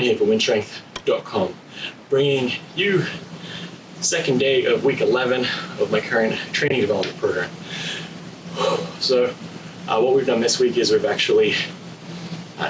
here for WynnStrength.com, bringing you second day of week 11 of my current training development program. So what we've done this week is we've actually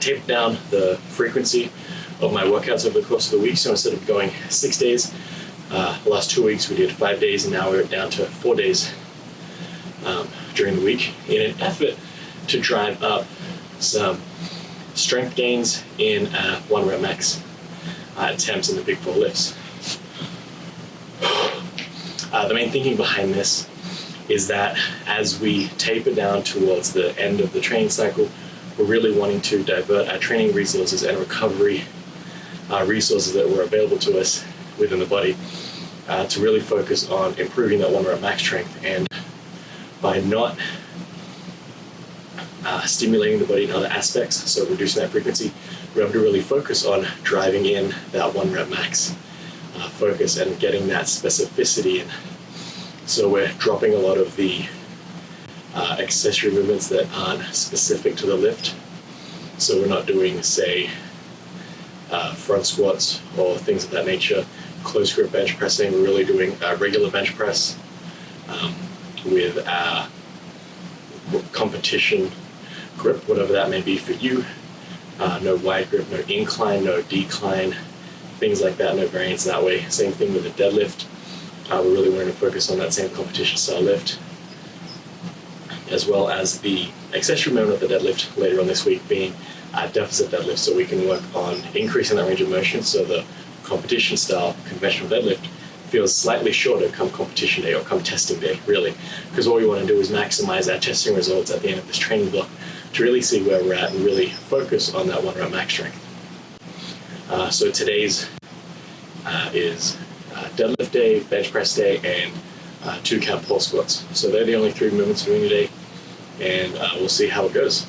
tapered down the frequency of my workouts over the course of the week. So instead of going 6 days, the last 2 weeks we did 5 days, and now we're down to 4 days during the week in an effort to drive up some strength gains in 1 rep max attempts in the big 4 lifts. The main thinking behind this is that as we taper down towards the end of the training cycle, we're really wanting to divert our training resources and recovery resources that were available to us within the body to really focus on improving that 1 rep max strength. And by not stimulating the body in other aspects, so reducing that frequency, we're able to really focus on driving in that 1 rep max focus and getting that specificity in. So we're dropping a lot of the accessory movements that aren't specific to the lift. So we're not doing, say, front squats or things of that nature, close grip bench pressing. We're really doing regular bench press with competition grip, whatever that may be for you. No wide grip, no incline, no decline, things like that, no variance that way. Same thing with the deadlift. We're really wanting to focus on that same competition style lift, as well as the accessory movement of the deadlift later on this week being deficit deadlift, so we can work on increasing that range of motion so the competition style conventional deadlift feels slightly shorter come competition day or come testing day, really, because what we want to do is maximize our testing results at the end of this training block to really see where we're at and really focus on that 1 rep max strength. So today's is deadlift day, bench press day, and 2 count pull squats. So they're the only 3 movements we're doing today, and we'll see how it goes.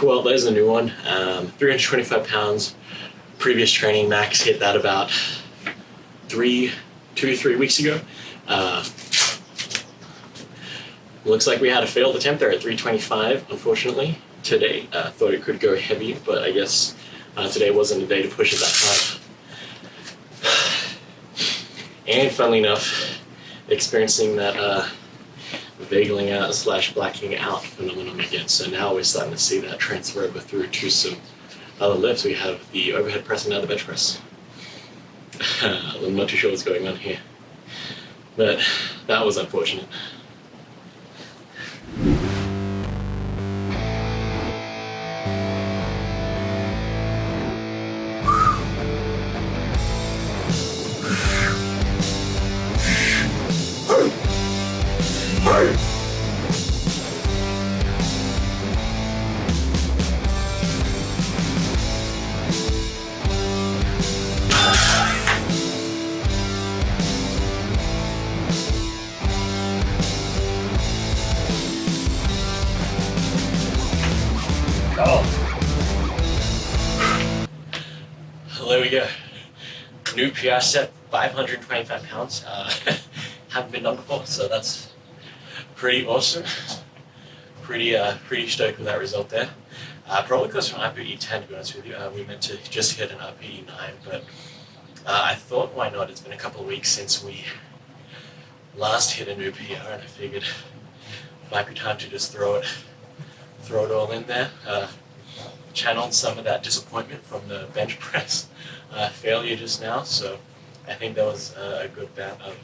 Well, there's a new one. 325 pounds. Previous training max hit that about 2 to 3 weeks ago. Looks like we had a failed attempt there at 325, unfortunately. Today, thought it could go heavy, but I guess today wasn't a day to push it that hard. And funnily enough, experiencing that vagueling out / blacking out phenomenon again. So now we're starting to see that transfer over through to some other lifts, we have the overhead press and now the bench press. I'm not too sure what's going on here, but that was unfortunate. Well, there we go. New PR set, 525 pounds. Haven't been done before, so that's pretty awesome. Pretty stoked with that result there. Probably because from RPE 10, to be honest with you. We meant to just hit an RPE 9, but I thought, why not? It's been a couple of weeks since we last hit a new PR, and I figured it might be time to just throw it all in there. Channeled some of that disappointment from the bench press failure just now, so I think that was a good bout of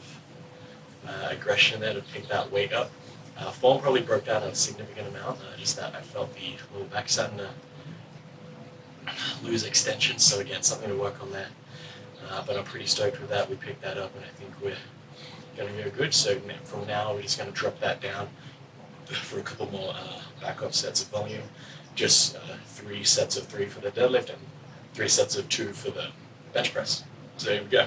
aggression there to pick that weight up. Form probably broke down a significant amount, just that I felt the lower back starting to lose extension, so again, something to work on there. But I'm pretty stoked with that. We picked that up and I think we're going to go good. So from now we're just going to drop that down for a couple more back off sets of volume. Just 3 sets of 3 for the deadlift and 3 sets of 2 for the bench press. So here we go.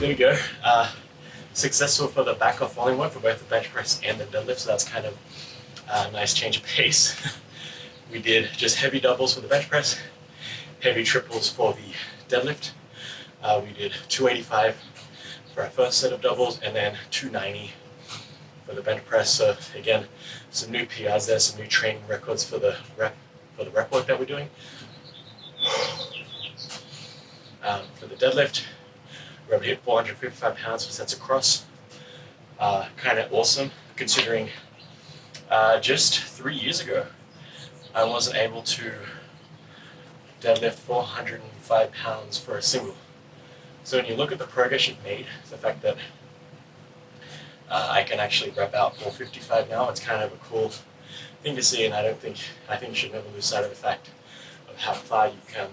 There we go. Successful for the back off volume work for both the bench press and the deadlift, so that's kind of a nice change of pace. We did just heavy doubles for the bench press, heavy triples for the deadlift. We did 285 for our first set of doubles and then 290 for the bench press. So again, some new PRs there, some new training records for the rep work that we're doing. For the deadlift, we're able to hit 455 pounds for sets across. Kind of awesome, considering just 3 years ago, I wasn't able to deadlift 405 pounds for a single. So when you look at the progress you've made, the fact that I can actually rep out 455 now, it's kind of a cool thing to see, and I think you should never lose sight of the fact of how far you've come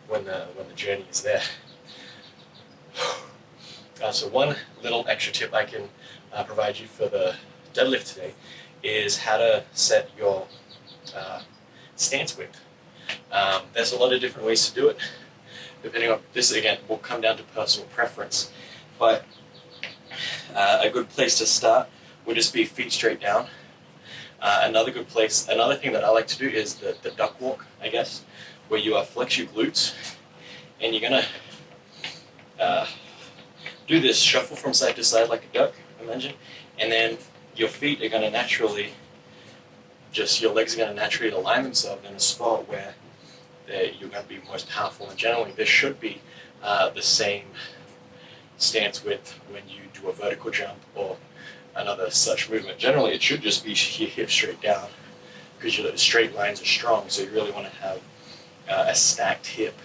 when the journey is there. So one little extra tip I can provide you for the deadlift today is how to set your stance width. There's a lot of different ways to do it. Depending on this, again, will come down to personal preference. But a good place to start would just be feet straight down. Another thing that I like to do is the duck walk, I guess, where you flex your glutes and you're gonna do this shuffle from side to side like a duck. imagine. And then your feet are going to naturally, your legs are going to naturally align themselves in a spot where you're going to be most powerful. And generally, this should be the same stance width when you do a vertical jump or another such movement. Generally, it should just be your hip straight down because the straight lines are strong. So you really want to have a stacked hip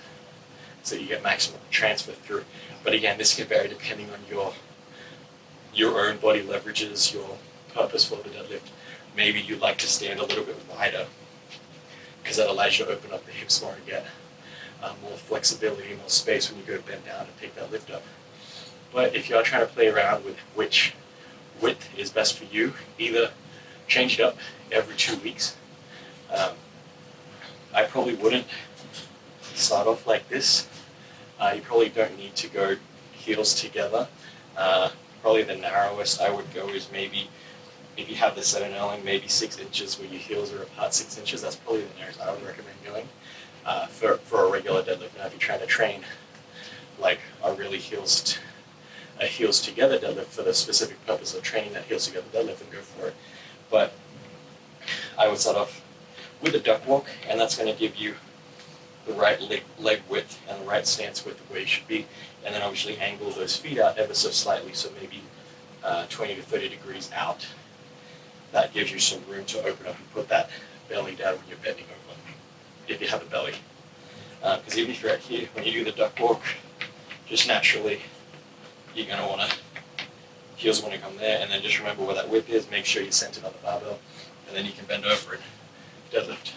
so you get maximum transfer through. But again, this can vary depending on your own body leverages, your purpose for the deadlift. Maybe you'd like to stand a little bit wider because that allows you to open up the hips more and get more flexibility, more space when you go to bend down and pick that lift up. But if you are trying to play around with which width is best for you, either change it up every 2 weeks. I probably wouldn't start off like this. You probably don't need to go heels together. Probably the narrowest I would go is maybe, if you have the center knurling, maybe 6 inches where your heels are apart 6 inches. That's probably the narrowest I would recommend doing for a regular deadlift. Now if you're trying to train like a really heels together deadlift for the specific purpose of training that heels together deadlift, and go for it. But I would start off with a duck walk, and that's going to give you the right leg width and the right stance width of where you should be, and then obviously angle those feet out ever so slightly, so maybe 20 to 30 degrees out. That gives you some room to open up and put that belly down when you're bending over, if you have a belly. Because even if you're at here, when you do the duck walk, just naturally, you're going to want to, heels want to come there, and then just remember where that width is, make sure you're centered on the barbell, and then you can bend over and deadlift.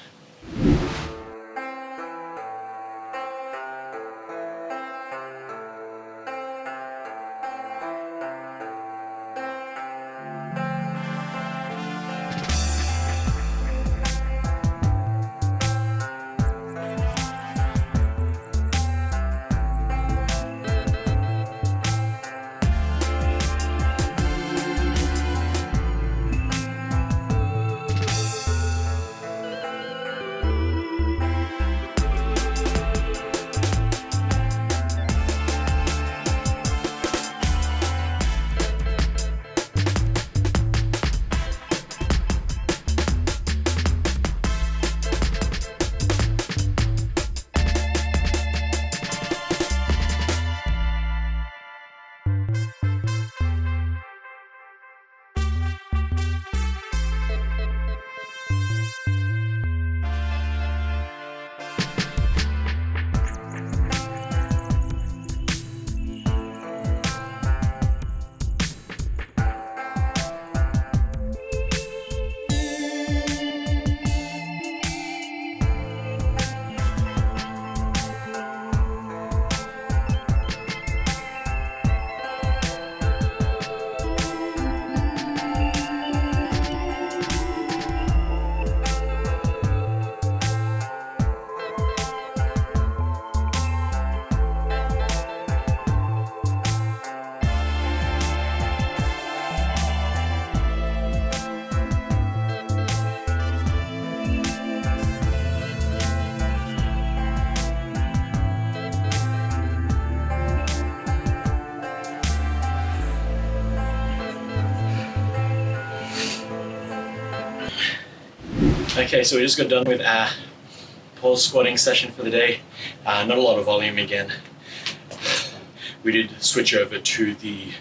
Okay, so we just got done with our pause squatting session for the day. Not a lot of volume again. We did switch over to the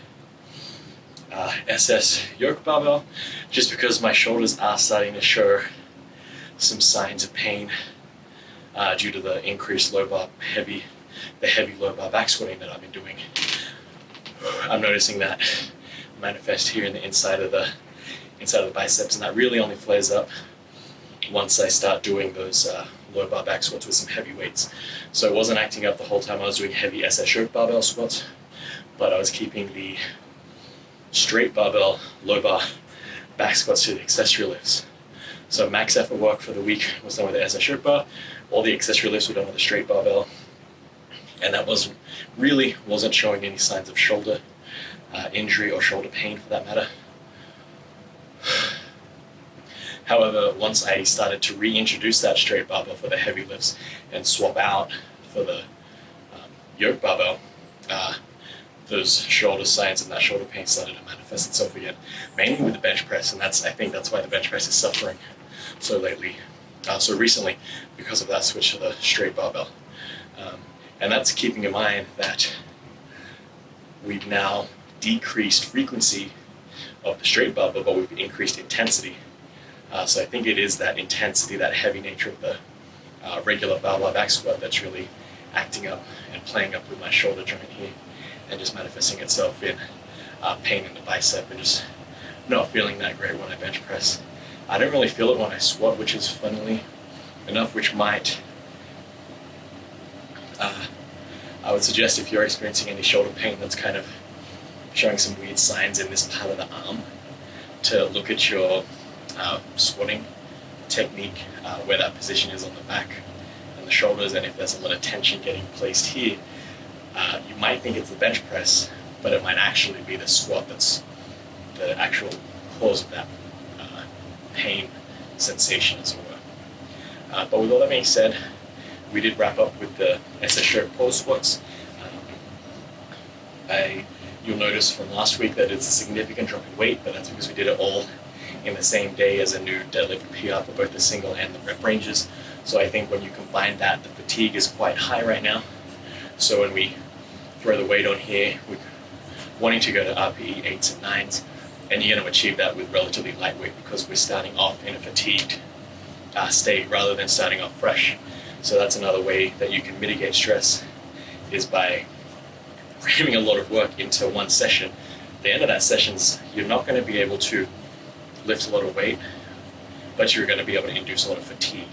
SS yoke barbell just because my shoulders are starting to show some signs of pain due to the increased low bar heavy low bar back squatting that I've been doing. I'm noticing that manifest here in the inside of the biceps, and that really only flares up once I start doing those low bar back squats with some heavy weights. So it wasn't acting up the whole time I was doing heavy SS yoke barbell squats, but I was keeping the straight barbell low bar back squats to the accessory lifts. So max effort work for the week was done with the SS yoke bar. All the accessory lifts were done with the straight barbell, and that wasn't showing any signs of shoulder injury or shoulder pain for that matter. However, once I started to reintroduce that straight barbell for the heavy lifts and swap out for the yoke barbell, those shoulder signs and that shoulder pain started to manifest itself again, mainly with the bench press, and I think that's why the bench press is suffering so lately, so recently, because of that switch to the straight barbell. And that's keeping in mind that we've now decreased frequency of the straight barbell, but we've increased intensity. So I think it is that intensity, that heavy nature of the regular barbell back squat that's really acting up and playing up with my shoulder joint here, and just manifesting itself in pain in the bicep and just not feeling that great when I bench press. I don't really feel it when I squat, which is funnily enough, which might, I would suggest if you're experiencing any shoulder pain that's kind of showing some weird signs in this part of the arm, to look at your squatting technique, where that position is on the back and the shoulders, and if there's a lot of tension getting placed here, you might think it's the bench press, but it might actually be the squat that's the actual cause of that pain sensation, as it were. But with all that being said, we did wrap up with the SS stroke pause squats. You'll notice from last week that it's a significant drop in weight, but that's because we did it all in the same day as a new deadlift PR for both the single and the rep ranges. So I think when you combine that, the fatigue is quite high right now. So when we throw the weight on here, we're wanting to go to RPE 8s and 9s, and you're going to achieve that with relatively lightweight because we're starting off in a fatigued state rather than starting off fresh. So that's another way that you can mitigate stress, is by cramming a lot of work into one session. At the end of that sessions, you're not going to be able to lift a lot of weight, but you're going to be able to induce a lot of fatigue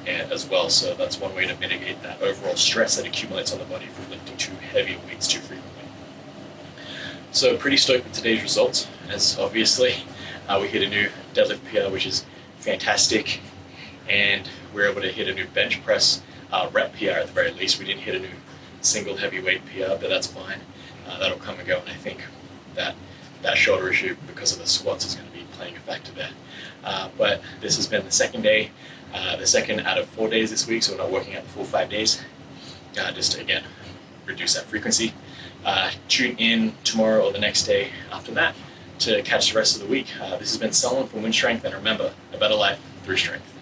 as well. So that's one way to mitigate that overall stress that accumulates on the body from lifting too heavy weights too frequently. So pretty stoked with today's results, as obviously we hit a new deadlift PR, which is fantastic, and we're able to hit a new bench press rep PR at the very least. We didn't hit a new single heavyweight PR, but that's fine. That'll come and go, and I think that shoulder issue because of the squats is going to be playing a factor there. But this has been the second day, the second out of 4 days this week, so we're not working out the full 5 days, just to, again, reduce that frequency. Tune in tomorrow or the next day after that to catch the rest of the week. This has been Solomon from WynnStrength, and remember, a better life through strength.